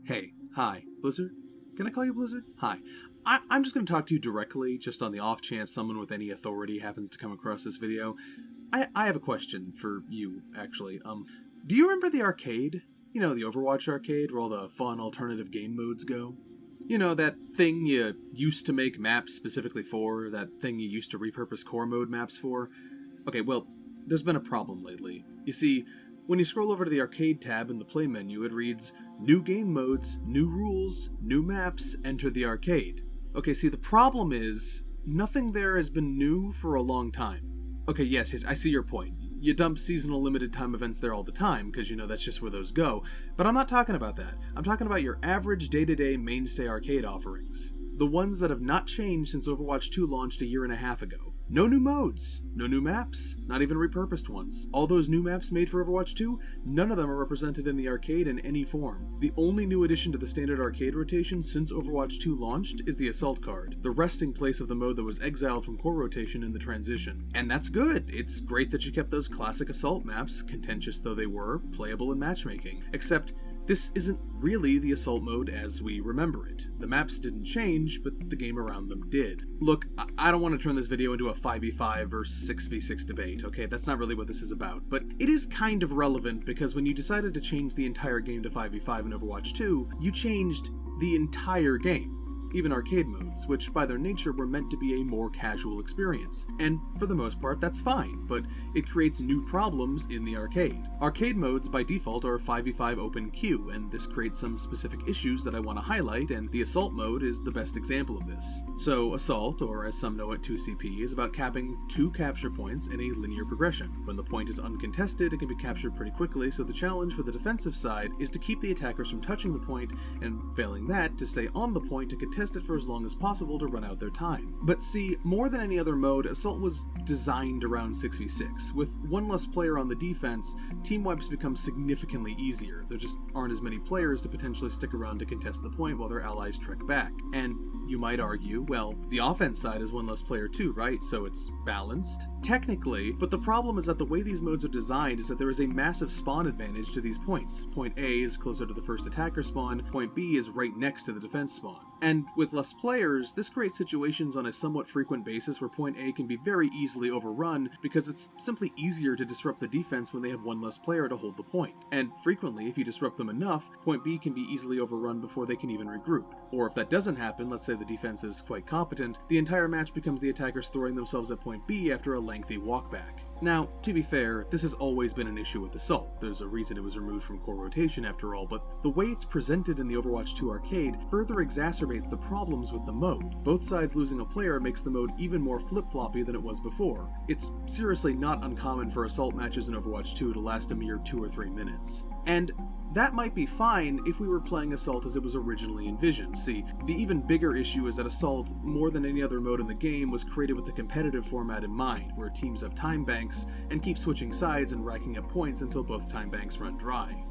Hey, hi, Blizzard? Can I call you Blizzard? Hi. I'm just going to talk to you directly, just on the off chance someone with any authority happens to come across this video. I have a question for you, actually. Do you remember the arcade? You know, the Overwatch arcade, where all the fun alternative game modes go? You know, that thing you used to make maps specifically for, that thing you used to repurpose core mode maps for? Okay, well, there's been a problem lately. You see, when you scroll over to the arcade tab in the play menu, it reads, New game modes, new rules, new maps, enter the arcade. Okay, see, the problem is, nothing there has been new for a long time. Okay, yes, I see your point. You dump seasonal limited time events there all the time, because you know that's just where those go. But I'm not talking about that. I'm talking about your average day-to-day mainstay arcade offerings. The ones that have not changed since Overwatch 2 launched a year and a half ago. No new modes, no new maps, not even repurposed ones. All those new maps made for Overwatch 2, none of them are represented in the arcade in any form. The only new addition to the standard arcade rotation since Overwatch 2 launched is the Assault card, the resting place of the mode that was exiled from core rotation in the transition. And that's good. It's great that you kept those classic Assault maps, contentious though they were, playable in matchmaking. Except, this isn't really the Assault mode as we remember it. The maps didn't change, but the game around them did. Look, I don't want to turn this video into a 5v5 versus 6v6 debate, okay? That's not really what this is about. But it is kind of relevant because when you decided to change the entire game to 5v5 in Overwatch 2, you changed the entire game. Even arcade modes, which by their nature were meant to be a more casual experience. And for the most part, that's fine, but it creates new problems in the arcade. Arcade modes by default are 5v5 open queue, and this creates some specific issues that I want to highlight, and the Assault mode is the best example of this. So Assault, or as some know it 2CP, is about capping 2 capture points in a linear progression. When the point is uncontested, it can be captured pretty quickly, so the challenge for the defensive side is to keep the attackers from touching the point, and failing that, to stay on the point to contest it for as long as possible to run out their time. But see, more than any other mode, Assault was designed around 6v6. With one less player on the defense, team wipes become significantly easier. There just aren't as many players to potentially stick around to contest the point while their allies trek back. And you might argue, well, the offense side is one less player too, right? So it's balanced? Technically, but the problem is that the way these modes are designed is that there is a massive spawn advantage to these points. Point A is closer to the first attacker spawn, point B is right next to the defense spawn. And with less players, this creates situations on a somewhat frequent basis where point A can be very easily overrun because it's simply easier to disrupt the defense when they have one less player to hold the point. And frequently, if you disrupt them enough, point B can be easily overrun before they can even regroup. Or if that doesn't happen, let's say the defense is quite competent, the entire match becomes the attackers throwing themselves at point B after a lengthy walk back. Now, to be fair, this has always been an issue with Assault. There's a reason it was removed from core rotation after all, but the way it's presented in the Overwatch 2 arcade further exacerbates the problems with the mode. Both sides losing a player makes the mode even more flip-floppy than it was before. It's seriously not uncommon for Assault matches in Overwatch 2 to last a mere 2 or 3 minutes. And that might be fine if we were playing Assault as it was originally envisioned. See, the even bigger issue is that Assault, more than any other mode in the game, was created with the competitive format in mind, where teams have time banks and keep switching sides and racking up points until both time banks run dry.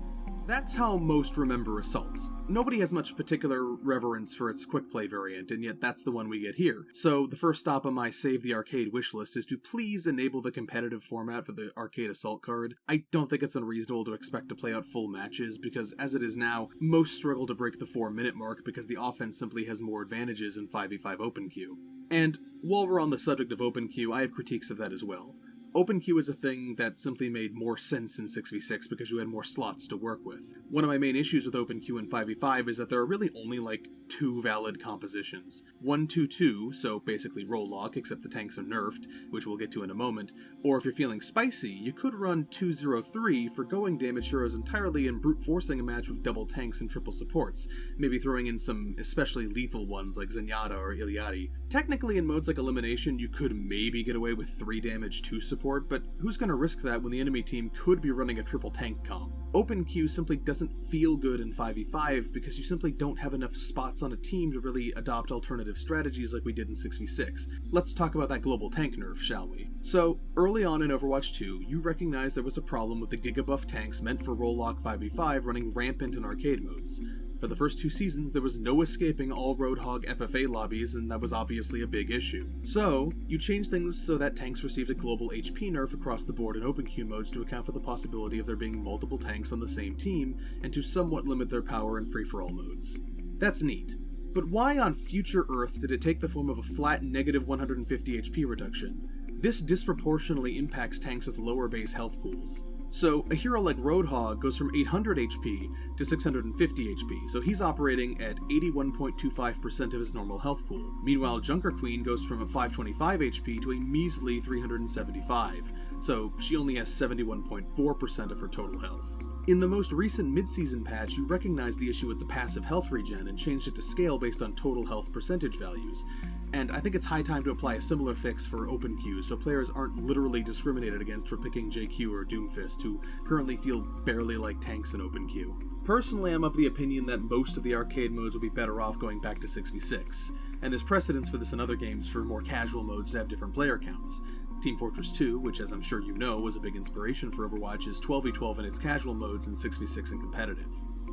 That's how most remember Assault. Nobody has much particular reverence for its quick play variant, and yet that's the one we get here. So the first stop on my Save the Arcade wishlist is to please enable the competitive format for the Arcade Assault card. I don't think it's unreasonable to expect to play out full matches, because as it is now, most struggle to break the 4-minute mark because the offense simply has more advantages in 5v5 open queue. And while we're on the subject of open queue, I have critiques of that as well. Open queue is a thing that simply made more sense in 6v6 because you had more slots to work with. One of my main issues with open queue in 5v5 is that there are really only like 2 valid compositions. 1-2-2, so basically roll lock except the tanks are nerfed, which we'll get to in a moment, or if you're feeling spicy, you could run 2-0-3 for going damage heroes entirely and brute forcing a match with double tanks and triple supports, maybe throwing in some especially lethal ones like Zenyatta or Iliadi. Technically in modes like Elimination you could maybe get away with 3 damage 2 support, but who's going to risk that when the enemy team could be running a triple tank comp? Open queue simply doesn't feel good in 5v5 because you simply don't have enough spots on a team to really adopt alternative strategies like we did in 6v6. Let's talk about that global tank nerf, shall we? So, early on in Overwatch 2, you recognized there was a problem with the gigabuff tanks meant for roll lock 5v5 running rampant in arcade modes. For the first 2 seasons, there was no escaping all Roadhog FFA lobbies, and that was obviously a big issue. So, you changed things so that tanks received a global HP nerf across the board in open queue modes to account for the possibility of there being multiple tanks on the same team, and to somewhat limit their power in free-for-all modes. That's neat. But why on future Earth did it take the form of a flat negative 150 HP reduction? This disproportionately impacts tanks with lower base health pools. So, a hero like Roadhog goes from 800 HP to 650 HP, so he's operating at 81.25% of his normal health pool. Meanwhile, Junker Queen goes from a 525 HP to a measly 375, so she only has 71.4% of her total health. In the most recent mid-season patch, you recognized the issue with the passive health regen and changed it to scale based on total health percentage values. And I think it's high time to apply a similar fix for open queues so players aren't literally discriminated against for picking JQ or Doomfist, who currently feel barely like tanks in open queue. Personally, I'm of the opinion that most of the arcade modes would be better off going back to 6v6, and there's precedence for this in other games for more casual modes to have different player counts. Team Fortress 2, which as I'm sure you know was a big inspiration for Overwatch, is 12v12 in its casual modes and 6v6 in competitive.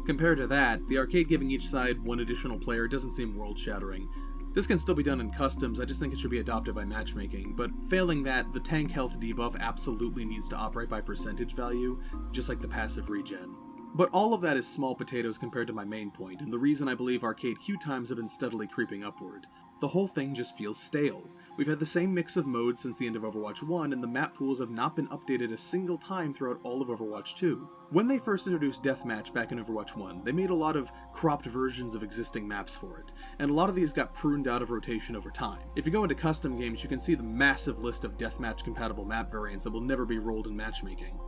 Compared to that, the arcade giving each side one additional player doesn't seem world-shattering. This can still be done in customs, I just think it should be adopted by matchmaking, but failing that, the tank health debuff absolutely needs to operate by percentage value, just like the passive regen. But all of that is small potatoes compared to my main point, and the reason I believe arcade queue times have been steadily creeping upward. The whole thing just feels stale. We've had the same mix of modes since the end of Overwatch 1, and the map pools have not been updated a single time throughout all of Overwatch 2. When they first introduced Deathmatch back in Overwatch 1, they made a lot of cropped versions of existing maps for it, and a lot of these got pruned out of rotation over time. If you go into custom games, you can see the massive list of Deathmatch-compatible map variants that will never be rolled in matchmaking.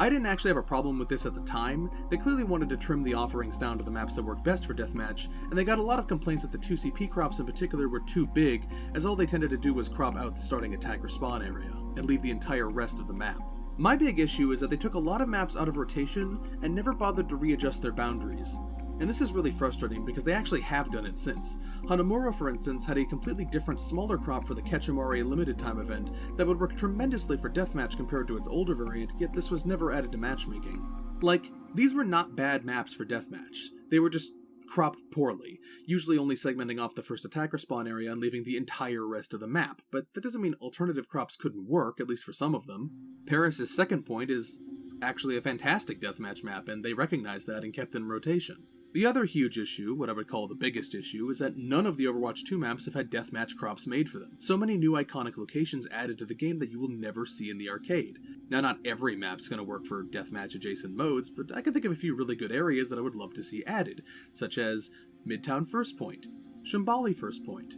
I didn't actually have a problem with this at the time. They clearly wanted to trim the offerings down to the maps that worked best for Deathmatch, and they got a lot of complaints that the 2CP crops in particular were too big, as all they tended to do was crop out the starting attack or spawn area, and leave the entire rest of the map. My big issue is that they took a lot of maps out of rotation and never bothered to readjust their boundaries. And this is really frustrating because they actually have done it since. Hanamura, for instance, had a completely different smaller crop for the Ketchumari limited time event that would work tremendously for Deathmatch compared to its older variant, yet this was never added to matchmaking. Like, these were not bad maps for Deathmatch. They were just cropped poorly, usually only segmenting off the first attacker spawn area and leaving the entire rest of the map, but that doesn't mean alternative crops couldn't work, at least for some of them. Paris' second point is actually a fantastic Deathmatch map, and they recognized that and kept it in rotation. The other huge issue, what I would call the biggest issue, is that none of the Overwatch 2 maps have had deathmatch crops made for them. So many new iconic locations added to the game that you will never see in the arcade. Now, not every map's going to work for deathmatch adjacent modes, but I can think of a few really good areas that I would love to see added, such as Midtown First Point, Shambali First Point,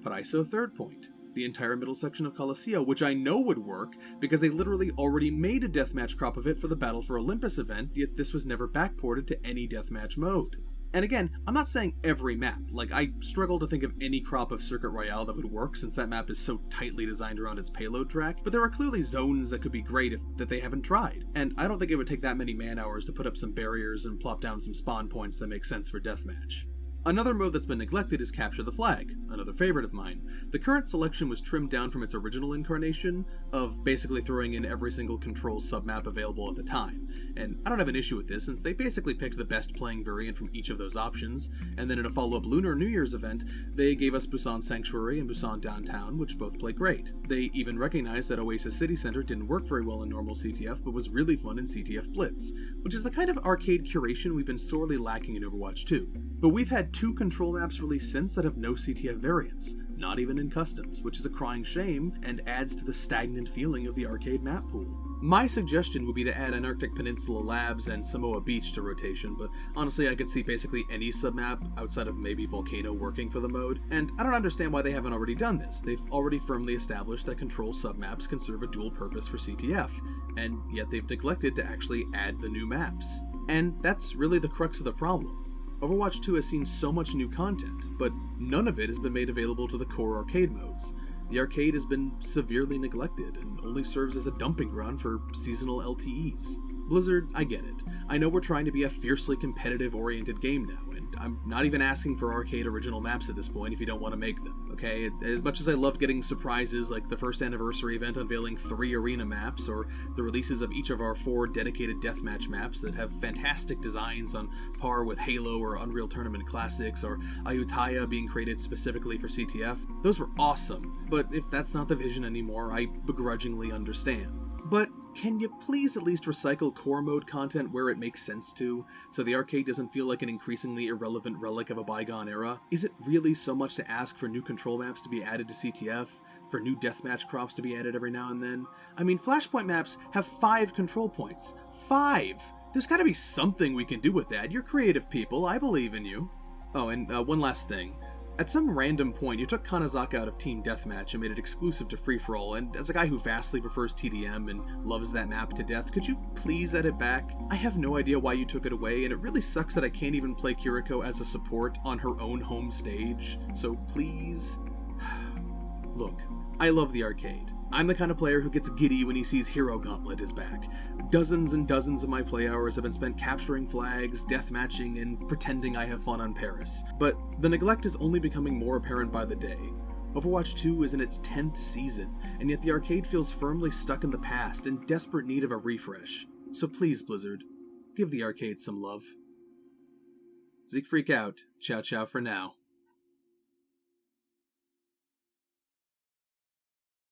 Paraiso Third Point, the entire middle section of Colosseo, which I know would work because they literally already made a deathmatch crop of it for the Battle for Olympus event, yet this was never backported to any deathmatch mode. And again, I'm not saying every map. Like, I struggle to think of any crop of Circuit Royale that would work since that map is so tightly designed around its payload track, but there are clearly zones that could be great that they haven't tried. And I don't think it would take that many man-hours to put up some barriers and plop down some spawn points that make sense for deathmatch. Another mode that's been neglected is Capture the Flag, another favorite of mine. The current selection was trimmed down from its original incarnation of basically throwing in every single control submap available at the time, and I don't have an issue with this since they basically picked the best playing variant from each of those options, and then in a follow-up Lunar New Year's event, they gave us Busan Sanctuary and Busan Downtown, which both play great. They even recognized that Oasis City Center didn't work very well in normal CTF, but was really fun in CTF Blitz, which is the kind of arcade curation we've been sorely lacking in Overwatch 2. But we've had 2 control maps released since that have no CTF variants, not even in customs, which is a crying shame and adds to the stagnant feeling of the arcade map pool. My suggestion would be to add Antarctic Peninsula Labs and Samoa Beach to rotation, but honestly I could see basically any submap outside of maybe Volcano working for the mode, and I don't understand why they haven't already done this. They've already firmly established that control submaps can serve a dual purpose for CTF, and yet they've neglected to actually add the new maps. And that's really the crux of the problem. Overwatch 2 has seen so much new content, but none of it has been made available to the core arcade modes. The arcade has been severely neglected and only serves as a dumping ground for seasonal LTEs. Blizzard, I get it. I know we're trying to be a fiercely competitive-oriented game now, and and I'm not even asking for arcade original maps at this point if you don't want to make them, okay? As much as I loved getting surprises like the first anniversary event unveiling 3 arena maps, or the releases of each of our 4 dedicated deathmatch maps that have fantastic designs on par with Halo or Unreal Tournament Classics, or Ayutthaya being created specifically for CTF, those were awesome, but if that's not the vision anymore, I begrudgingly understand. But can you please at least recycle core mode content where it makes sense to, so the arcade doesn't feel like an increasingly irrelevant relic of a bygone era? Is it really so much to ask for new control maps to be added to CTF? For new deathmatch crops to be added every now and then? I mean, Flashpoint maps have 5 control points. 5! There's gotta be something we can do with that. You're creative people, I believe in you. Oh, and one last thing. At some random point, you took Kanazaka out of Team Deathmatch and made it exclusive to Free-For-All, and as a guy who vastly prefers TDM and loves that map to death, could you please edit back? I have no idea why you took it away, and it really sucks that I can't even play Kiriko as a support on her own home stage, so please... Look, I love the arcade. I'm the kind of player who gets giddy when he sees Hero Gauntlet is back. Dozens and dozens of my play hours have been spent capturing flags, deathmatching, and pretending I have fun on Paris. But the neglect is only becoming more apparent by the day. Overwatch 2 is in its 10th season, and yet the arcade feels firmly stuck in the past, in desperate need of a refresh. So please, Blizzard, give the arcade some love. Zeke Freak out. Ciao ciao for now.